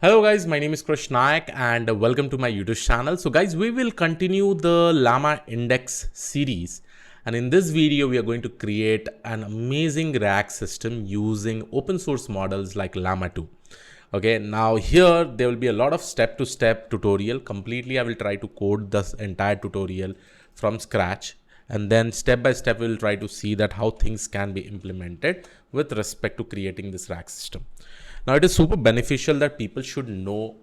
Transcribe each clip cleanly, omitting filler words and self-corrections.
Hello guys, my name is Krish Nayak and welcome to my YouTube channel. So guys, we will continue the Llamaindex series, and in this video we are going to create an amazing RAG system using open source models like Llama 2. Okay, now here there will be a lot of step-to-step tutorial. Completely I will try to code this entire tutorial from scratch, and then step by step we will try to see that how things can be implemented with respect to creating this RAG system. Now it is super beneficial that people should know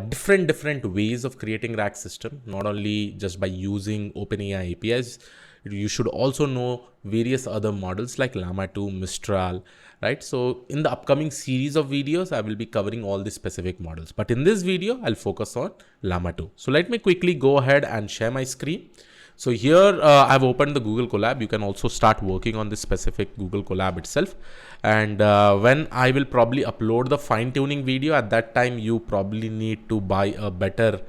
different ways of creating RAG system, not only just by using OpenAI APIs. You should also know various other models like Llama 2, Mistral, right? So in the upcoming series of videos, I will be covering all the specific models. But in this video, I'll focus on Llama 2. So let me quickly go ahead and share my screen. So here I've opened the Google Collab. You can also start working on this specific Google Collab itself. And when I will probably upload the fine tuning video, at that time you probably need to buy a better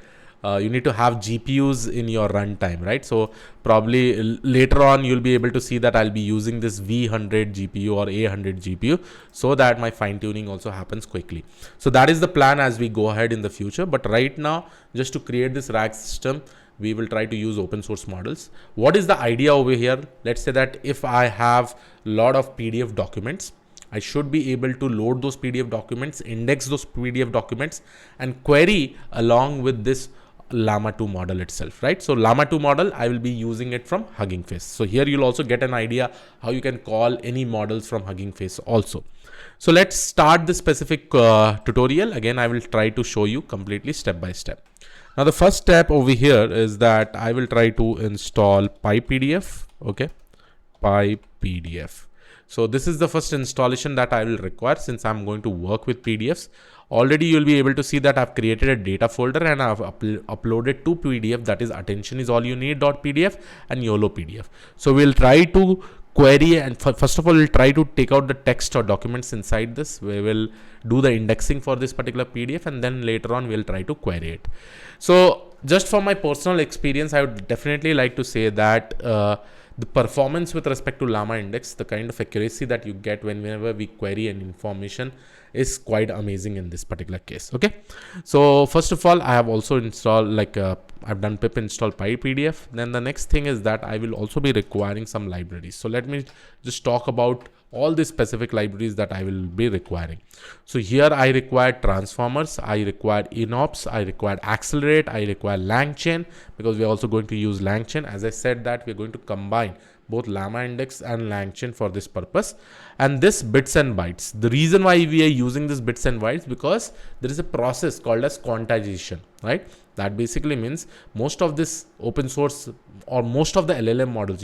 you need to have GPUs in your runtime, right? So probably later on you'll be able to see that I'll be using this V100 GPU or A100 GPU so that my fine tuning also happens quickly. So that is the plan as we go ahead in the future. But right now, just to create this RAG system, we will try to use open source models. What is the idea over here? Let's say that if I have a lot of PDF documents, I should be able to load those PDF documents, index those PDF documents, and query along with this Llama 2 model itself, right? So Llama 2 model, I will be using it from Huggingface. So here you'll also get an idea how you can call any models from Huggingface also. So let's start this specific tutorial. Again, I will try to show you completely step by step. Now the first step over here is that I will try to install PyPDF. Okay, PyPDF. So this is the first installation that I will require since I'm going to work with PDFs. Already you'll be able to see that I've created a data folder and I've uploaded two PDF, that is attention is all you need.pdf and YOLO PDF. So we'll try to query, and first of all we'll try to take out the text or documents inside this. We will do the indexing for this particular PDF, and then later on we'll try to query it. So just for my personal experience, I would definitely like to say that the performance with respect to Llamaindex, the kind of accuracy that you get whenever we query an information is quite amazing in this particular case. Okay, so first of all, I have also installed I've done pip install PyPDF. Then the next thing is that I will also be requiring some libraries. So let me just talk about all the specific libraries that I will be requiring. So here I require transformers, I require inops, I require accelerate, I require LangChain, because we are also going to use LangChain. As I said that we're going to combine both Llamaindex and LangChain for this purpose. And this bits and bytes, the reason why we are using this bits and bytes, because there is a process called as quantization, right? That basically means most of this open source or most of the LLM models,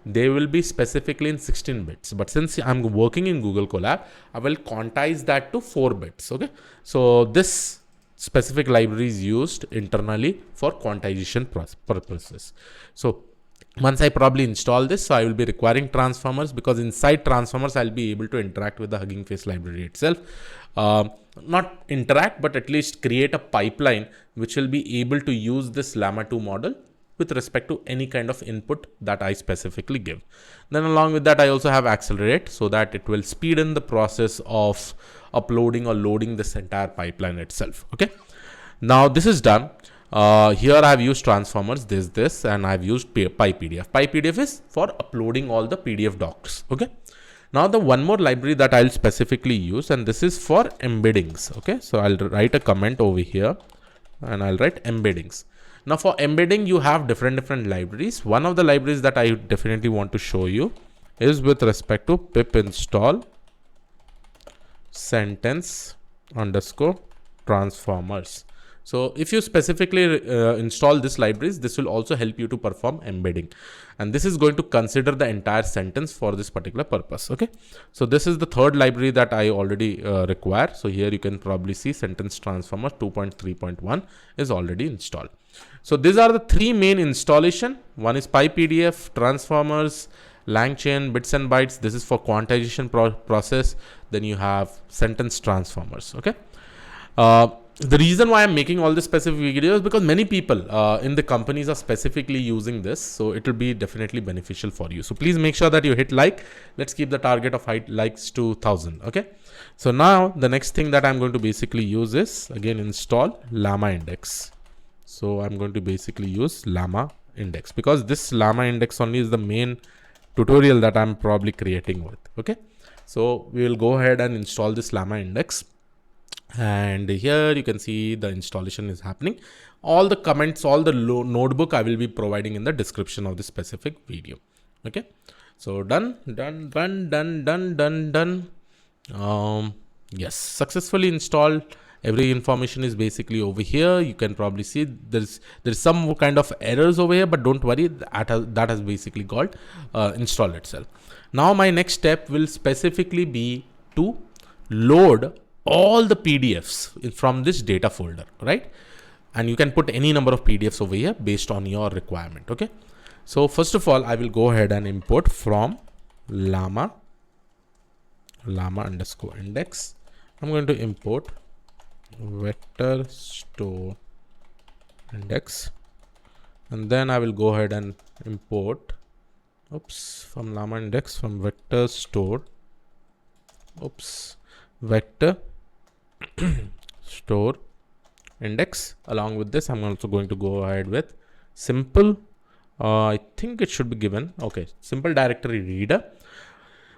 they will be specifically in 16 bits. But since I'm working in Google Colab, I will quantize that to 4 bits. Okay. So this specific library is used internally for quantization purposes. So once I probably install this, so I will be requiring transformers, because inside transformers, I'll be able to interact with the Huggingface library itself. Not interact, but at least create a pipeline which will be able to use this Llama 2 model with respect to any kind of input that I specifically give. Then along with that, I also have accelerate, so that it will speed in the process of uploading or loading this entire pipeline itself. Okay. Now this is done. Here I have used transformers, this, and I've used PyPDF. PyPDF is for uploading all the PDF docs. Okay. Now the one more library that I'll specifically use, and this is for embeddings. Okay. So I'll write a comment over here and I'll write embeddings. Now for embedding, you have different libraries. One of the libraries that I definitely want to show you is with respect to pip install sentence underscore transformers. So if you specifically install this libraries, this will also help you to perform embedding. And this is going to consider the entire sentence for this particular purpose. Okay. So this is the third library that I already require. So here you can probably see sentence transformer 2.3.1 is already installed. So these are the three main installation. One is PyPDF, transformers, LangChain, bits and bytes. This is for quantization process. Then you have sentence transformers. Okay. the reason why I'm making all this specific videos is because many people in the companies are specifically using this. So it will be definitely beneficial for you. So please make sure that you hit like. Let's keep the target of likes to 1000. Okay. So now the next thing that I'm going to basically use is again install LLamaIndex. So I'm going to basically use LLamaIndex because this LLamaIndex only is the main tutorial that I'm probably creating with. Okay. So we will go ahead and install this LLamaIndex. And here you can see the installation is happening. All the comments, all the notebook I will be providing in the description of this specific video. Okay. So done. Yes, successfully installed. Every information is basically over here. You can probably see there's some kind of errors over here, but don't worry, that has basically got installed itself. Now my next step will specifically be to load all the PDFs from this data folder, right? And you can put any number of PDFs over here based on your requirement. Okay. So first of all, I will go ahead and import from LLama_index. I'm going to import vector store index, and then I will go ahead and import from LLamaIndex from vector store vector store index. Along with this, I'm also going to go ahead with simple, I think it should be given. Okay, simple directory reader.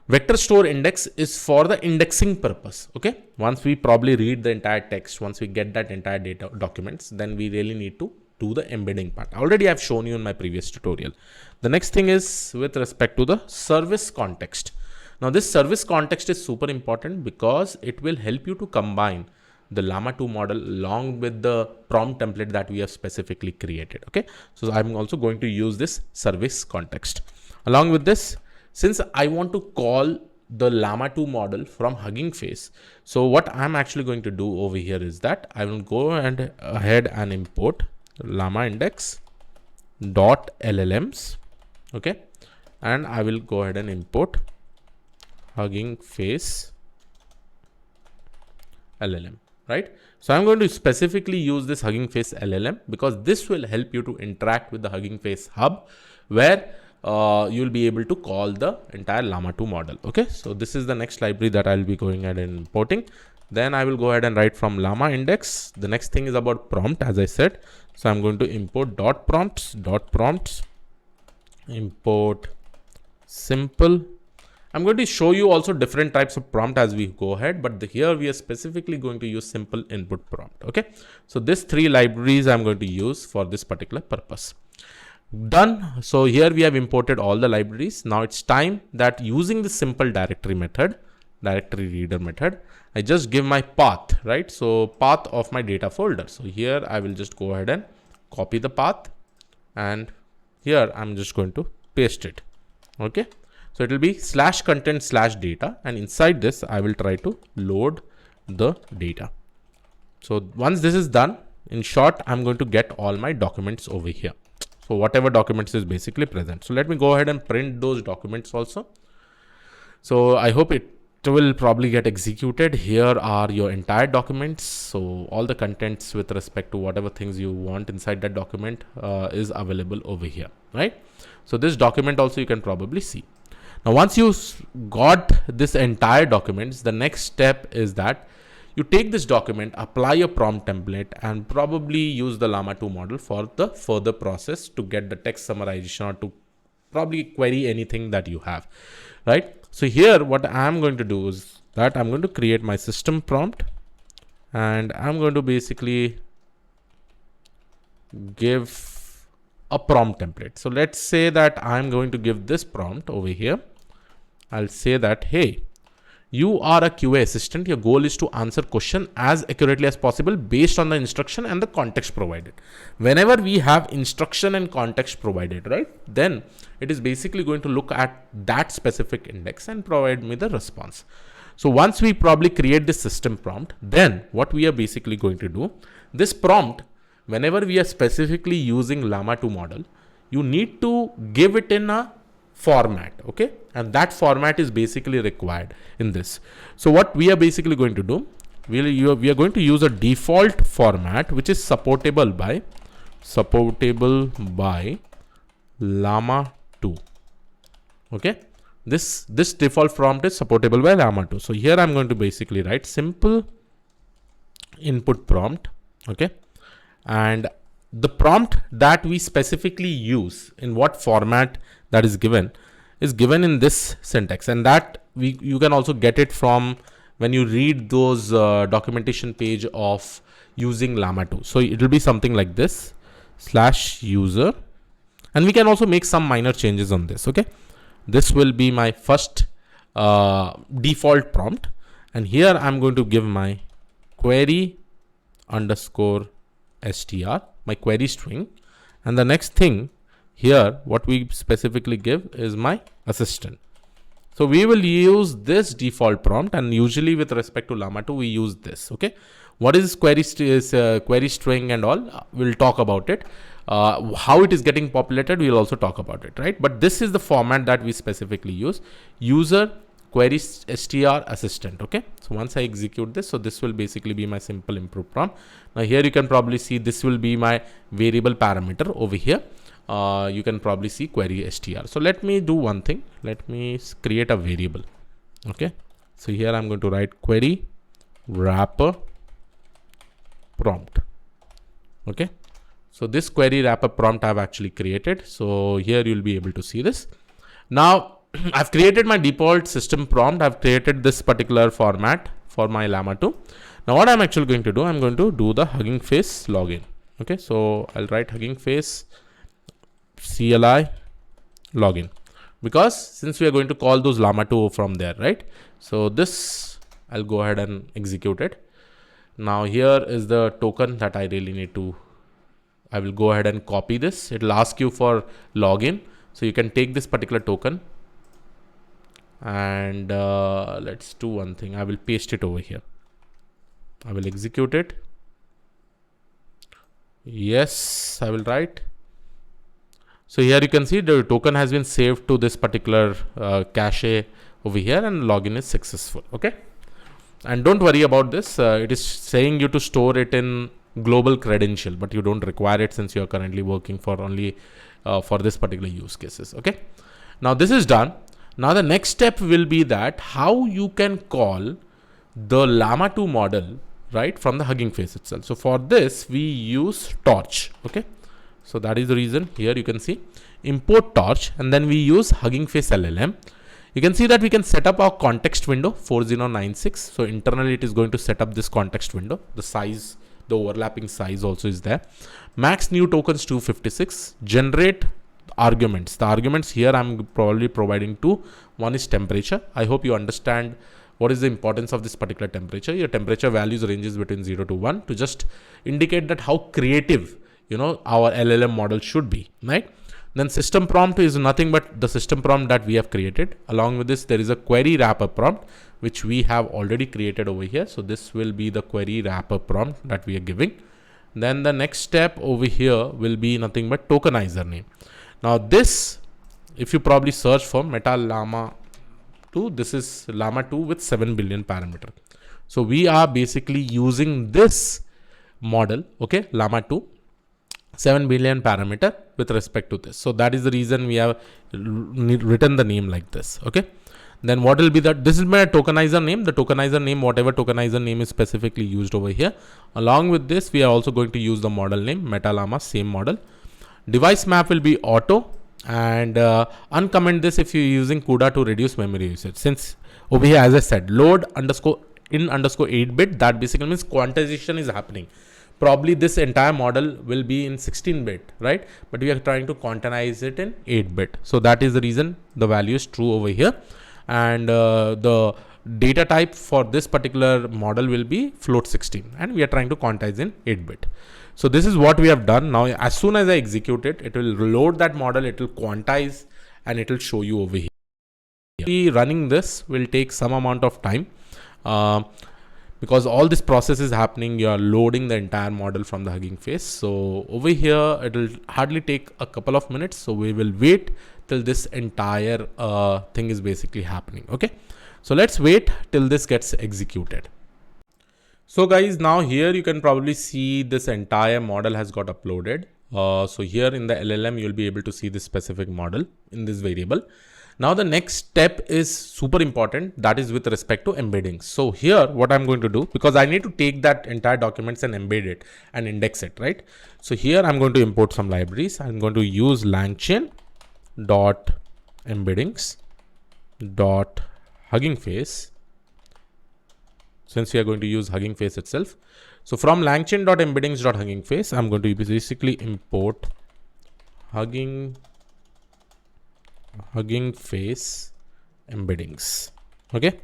Vector store index is for the indexing purpose. Okay, once we probably read the entire text, once we get that entire data documents, then we really need to do the embedding part. Already I've shown you in my previous tutorial. The next thing is with respect to the service context. Now this service context is super important because it will help you to combine the Llama2 model along with the prompt template that we have specifically created. Okay, so I'm also going to use this service context. Along with this, since I want to call the Llama2 model from Huggingface, so what I'm actually going to do over here is that I will go ahead and import LLamA2 okay, and I will go ahead and import Huggingface LLM, right? So I'm going to specifically use this Huggingface LLM because this will help you to interact with the Huggingface hub, where you'll be able to call the entire Llama2 model. Okay, so this is the next library that I'll be going ahead and importing. Then I will go ahead and write from LLamaIndex. The next thing is about prompt, as I said. So I'm going to import .prompts, import simple. I'm going to show you also different types of prompt as we go ahead, but here we are specifically going to use simple input prompt. Okay, so these three libraries I'm going to use for this particular purpose. Done. So here we have imported all the libraries. Now it's time that using the simple directory reader method, I just give my path, right? So path of my data folder. So here I will just go ahead and copy the path, and here I'm just going to paste it. Okay, so it will be /content/data, and inside this I will try to load the data. So once this is done, in short, I'm going to get all my documents over here. So whatever documents is basically present. So let me go ahead and print those documents also. So I hope it will probably get executed. Here are your entire documents. So all the contents with respect to whatever things you want inside that document is available over here, right? So this document also you can probably see. Now, once you got this entire documents, the next step is that you take this document, apply a prompt template, and probably use the Llama2 model for the further process to get the text summarization or to probably query anything that you have, right? So here what I'm going to do is that I'm going to create my system prompt, and I'm going to basically give a prompt template. So let's say that I'm going to give this prompt over here. I'll say that, hey, you are a QA assistant. Your goal is to answer question as accurately as possible based on the instruction and the context provided. Whenever we have instruction and context provided, right, then it is basically going to look at that specific index and provide me the response. So once we probably create this system prompt, then what we are basically going to do, this prompt, whenever we are specifically using Llama2 model, you need to give it in a format, okay, and that format is basically required in this. So what we are basically going to do, we are going to use a default format which is supportable by Llama 2. Okay, this default prompt is supportable by Llama 2. So here I'm going to basically write simple input prompt. Okay, and the prompt that we specifically use in what format that is given in this syntax, and that you can also get it from when you read those documentation page of using Llama 2. So it will be something like this /user, and we can also make some minor changes on this. Okay, this will be my first default prompt, and here I'm going to give my query underscore str, my query string, and the next thing here what we specifically give is my assistant. So we will use this default prompt, and usually with respect to Llama 2 we use this. Okay, what is query string and all, we'll talk about it. How it is getting populated, we'll also talk about it, right? But this is the format that we specifically use: user query str assistant. Okay, so once I execute this, so this will basically be my simple input prompt. Now here you can probably see this will be my variable parameter over here. You can probably see query str. So let me do one thing. Let me create a variable. Okay, so here I'm going to write query wrapper prompt. Okay, so this query wrapper prompt I've actually created. So here you'll be able to see this. Now I've created my default system prompt. I've created this particular format for my Llama 2. Now what I'm actually going to do, I'm going to do the Huggingface login. Okay, so I'll write Huggingface CLI login, because since we are going to call those Llama 2 from there, right? So this I'll go ahead and execute it. Now here is the token that I really need to, I will go ahead and copy this. It will ask you for login. So you can take this particular token and let's do one thing. I will paste it over here. I will execute it. Yes, I will write. So here you can see the token has been saved to this particular cache over here, and login is successful. Okay, and don't worry about this. It is saying you to store it in global credential, but you don't require it since you are currently working for only for this particular use cases. Okay, now this is done. Now the next step will be that how you can call the Llama 2 model, right, from the Huggingface itself. So for this we use torch. Okay, so that is the reason. Here you can see import torch, and then we use Huggingface LLM. You can see that we can set up our context window 4096. So internally it is going to set up this context window. The size, the overlapping size also is there. Max new tokens 256. Generate arguments. The arguments here I'm probably providing two. One is temperature. I hope you understand what is the importance of this particular temperature. Your temperature values ranges between 0 to 1 to just indicate that how creative, you know, our LLM model should be, right? Then system prompt is nothing but the system prompt that we have created. Along with this, there is a query wrapper prompt which we have already created over here. So this will be the query wrapper prompt that we are giving. Then the next step over here will be nothing but tokenizer name. Now this, if you probably search for Meta Llama2, this is Llama 2 with 7 billion parameter. So we are basically using this model, okay, Llama 2, 7 billion parameter with respect to this. So that is the reason we have written the name like this. Okay. Then what will be that? This is my tokenizer name. The tokenizer name, whatever tokenizer name is specifically used over here. Along with this, we are also going to use the model name Meta Llama, same model. Device map will be auto, and uncomment this if you're using CUDA to reduce memory usage. Since over here, as I said, load underscore in underscore 8-bit, that basically means quantization is happening. Probably this entire model will be in 16-bit, right? But we are trying to quantize it in 8-bit. So that is the reason the value is true over here. And the data type for this particular model will be float 16, and we are trying to quantize in 8-bit. So this is what we have done. Now, as soon as I execute it, it will load that model, it will quantize, and it will show you over here. Running this will take some amount of time. Because all this process is happening, you are loading the entire model from the Hugging Face. So over here, it will hardly take a couple of minutes. So we will wait till this entire thing is basically happening. Okay. So let's wait till this gets executed. So guys, now here you can probably see this entire model has got uploaded. So here in the LLM, you'll be able to see this specific model in this variable. Now the next step is super important, that is with respect to embedding. So here what I'm going to do, because I need to take that entire documents and embed it and index it, right? So here I'm going to import some libraries. I'm going to use LangChain dot embeddings dot Huggingface, since we are going to use Huggingface itself. So from langchain.embeddings.huggingface, I'm going to basically import Huggingface embeddings. Okay.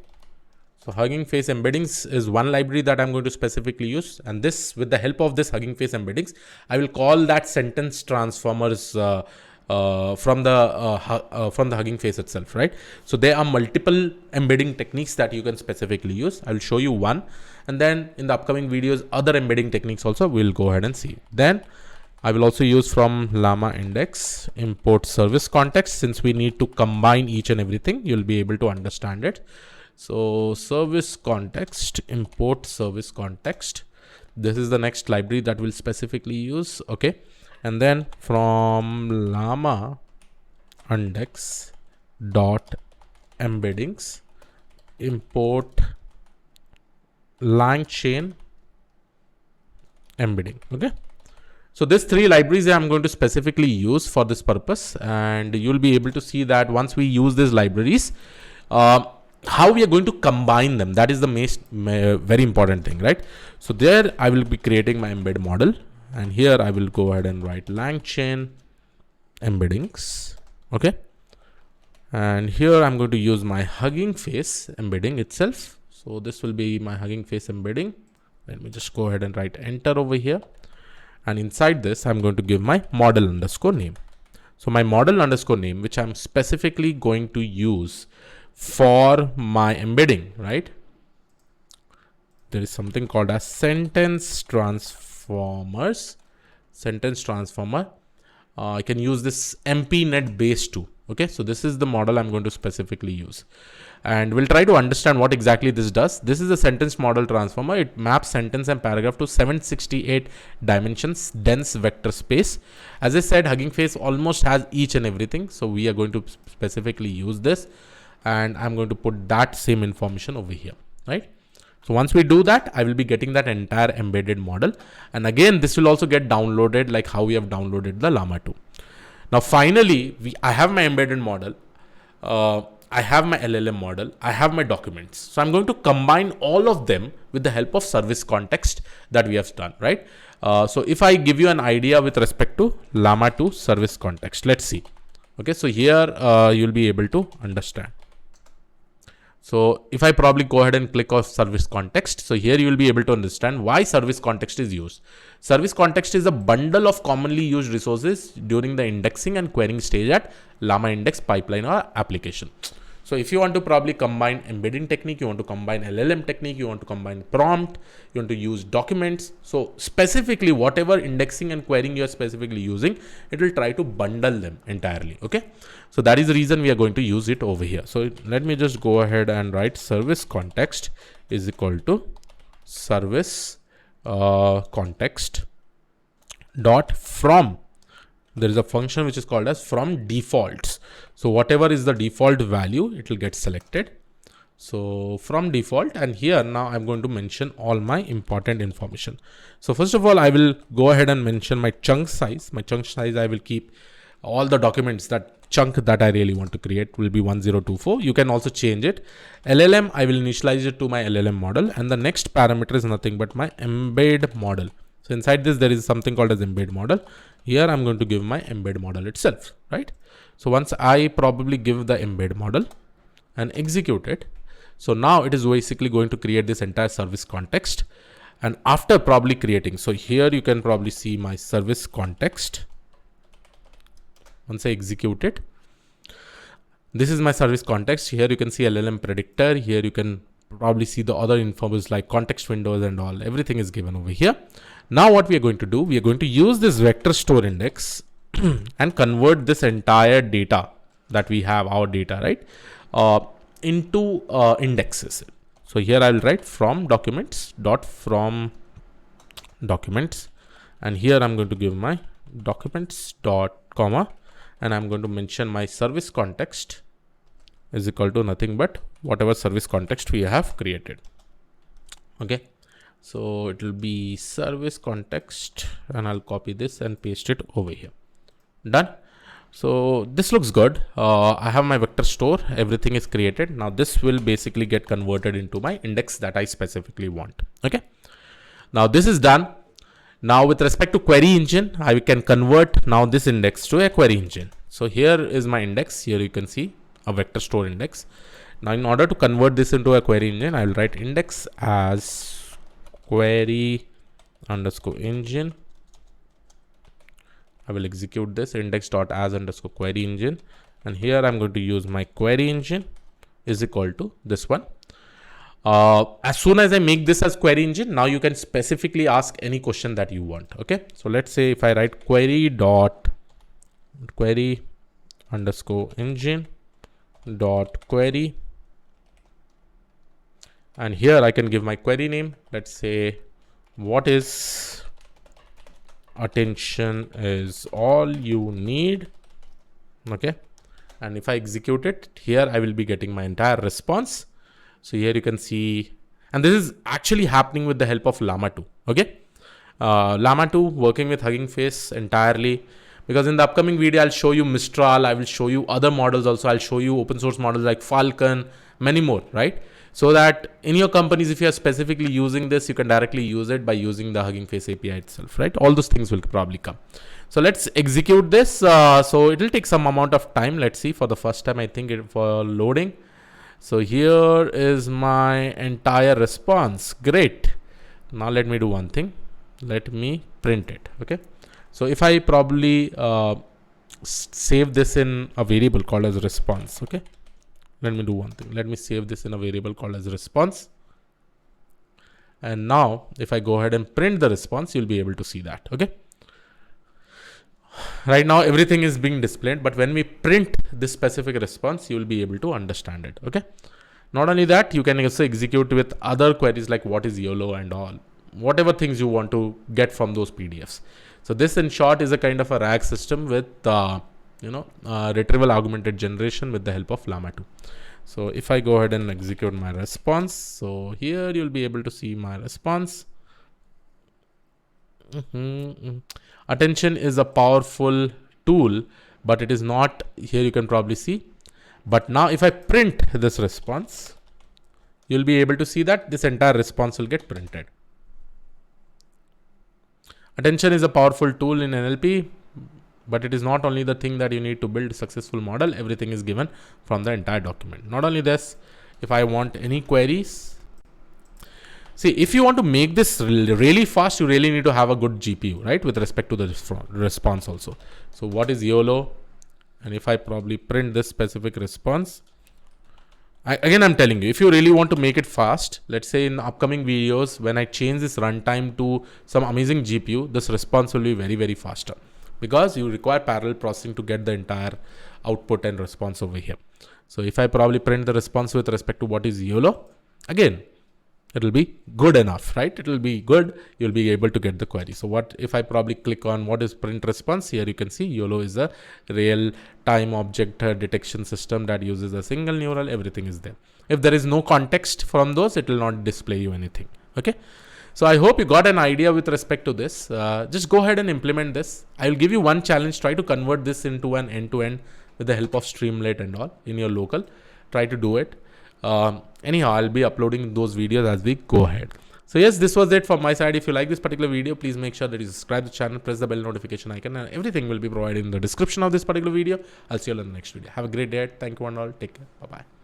So Huggingface embeddings is one library that I'm going to specifically use. And this, with the help of this Huggingface embeddings, I will call that sentence transformers from the Huggingface itself, right? So there are multiple embedding techniques that you can specifically use. I will show you one, and then in the upcoming videos, other embedding techniques also we'll go ahead and see. Then I will also use from Llamaindex import service context, since we need to combine each and everything. You'll be able to understand it. So service context, import service context. This is the next library that we'll specifically use. Okay. And then from Llamaindex dot embeddings, import LangChain embedding. Okay. So these three libraries I'm going to specifically use for this purpose, and you'll be able to see that once we use these libraries, how we are going to combine them. That is the very important thing, right? So there I will be creating my embed model. And here I will go ahead and write LangChain embeddings. Okay. And here I'm going to use my Huggingface embedding itself. So this will be my Huggingface embedding. Let me just go ahead and write enter over here. And inside this, I'm going to give my model underscore name. So my model underscore name, which I'm specifically going to use for my embedding, right? There is something called as sentence transformer. I can use this MPNet base 2. Okay, so this is the model I'm going to specifically use, and we'll try to understand what exactly this does. This is a sentence model transformer. It maps sentence and paragraph to 768 dimensions dense vector space. As I said, Huggingface almost has each and everything, so we are going to specifically use this, and I'm going to put that same information over here, right? So once we do that, I will be getting that entire embedded model. And again, this will also get downloaded like how we have downloaded the Llama 2. Now, finally, I have my embedded model. I have my LLM model. I have my documents. So I'm going to combine all of them with the help of service context that we have done, right? So if I give you an idea with respect to Llama 2 service context, let's see. Okay, so here you'll be able to understand. So if I probably go ahead and click on service context, so here you will be able to understand why service context is used. Service context is a bundle of commonly used resources during the indexing and querying stage at LlamaIndex pipeline or application. So if you want to probably combine embedding technique, you want to combine LLM technique, you want to combine prompt, you want to use documents. So specifically whatever indexing and querying you are specifically using, it will try to bundle them entirely. Okay. So that is the reason we are going to use it over here. So let me just go ahead and write service context is equal to service context dot from. There is a function which is called as from defaults. So whatever is the default value, it will get selected. So from default, and here now I'm going to mention all my important information. So first of all, I will go ahead and mention my chunk size. My chunk size, I will keep all the documents, that chunk that I really want to create will be 1024. You can also change it. LLM, I will initialize it to my LLM model. And the next parameter is nothing but my embed model. So inside this, there is something called as embed model. Here I'm going to give my embed model itself, right? So once I probably give the embed model and execute it, so now it is basically going to create this entire service context. And after probably creating, so here you can probably see my service context. Once I execute it, this is my service context. Here you can see LLM predictor. Here you can probably see the other infos like context windows and all. Everything is given over here. Now what we are going to do, we are going to use this vector store index and convert this entire data that we have, our data, right, into indexes. So here I will write from documents dot from documents, and here I'm going to give my documents dot comma, and I'm going to mention my service context is equal to nothing but whatever service context we have created. Okay, so it will be service context, and I'll copy this and paste it over here. Done. So this looks good. I have my vector store, everything is created. Now this will basically get converted into my index that I specifically want. Okay, now this is done. Now with respect to query engine, I can convert now this index to a query engine. So here is my index. Here you can see a vector store index. Now in order to convert this into a query engine, I will write index as query underscore engine. I will execute this index.as underscore query engine, and here I'm going to use my query engine is equal to this one. As soon as I make this as query engine, now you can specifically ask any question that you want. Okay, so let's say if I write query underscore engine dot query, and here I can give my query name. Let's say what is attention is all you need. Okay, and if I execute it, here I will be getting my entire response. So here you can see, and this is actually happening with the help of Llama2. Okay, Llama2 working with Hugging Face entirely, because in the upcoming video I'll show you Mistral, I will show you other models also, I'll show you open source models like Falcon, many more, right? So that in your companies, if you are specifically using this, you can directly use it by using the Huggingface API itself, right? All those things will probably come. So let's execute this. So it will take some amount of time. Let's see, for the first time, I think for loading. So here is my entire response. Great. Now let me do one thing. Let me print it. Okay. So if I probably save this in a variable called as response. Okay. Let me do one thing. Let me save this in a variable called as response. And now if I go ahead and print the response, you'll be able to see that. Okay. Right now everything is being displayed, but when we print this specific response, you will be able to understand it. Okay. Not only that, you can also execute with other queries like what is YOLO and all, whatever things you want to get from those PDFs. So this in short is a kind of a RAG system with retrieval-augmented generation with the help of Llama2. So if I go ahead and execute my response, so here you'll be able to see my response. Attention is a powerful tool, but it is not, here you can probably see. But now if I print this response, you'll be able to see that this entire response will get printed. Attention is a powerful tool in NLP, but it is not only the thing that you need to build a successful model. Everything is given from the entire document. Not only this, if I want any queries, see, if you want to make this really fast, you really need to have a good GPU, right? With respect to the response also. So what is YOLO? And if I probably print this specific response, again, I'm telling you, if you really want to make it fast, let's say in upcoming videos, when I change this runtime to some amazing GPU, this response will be very, very faster, because you require parallel processing to get the entire output and response over here. So if I probably print the response with respect to what is YOLO, again, it will be good enough, right? It will be good. You'll be able to get the query. So what if I probably click on what is print response? Here you can see YOLO is a real time object detection system that uses a single neural. Everything is there. If there is no context from those, it will not display you anything. Okay. So I hope you got an idea with respect to this. Just go ahead and implement this. I will give you one challenge. Try to convert this into an end-to-end with the help of Streamlit and all in your local. Try to do it. Anyhow, I'll be uploading those videos as we go ahead. So yes, this was it from my side. If you like this particular video, please make sure that you subscribe to the channel, press the bell notification icon, and everything will be provided in the description of this particular video. I'll see you all in the next video. Have a great day. Thank you and all. Take care. Bye-bye.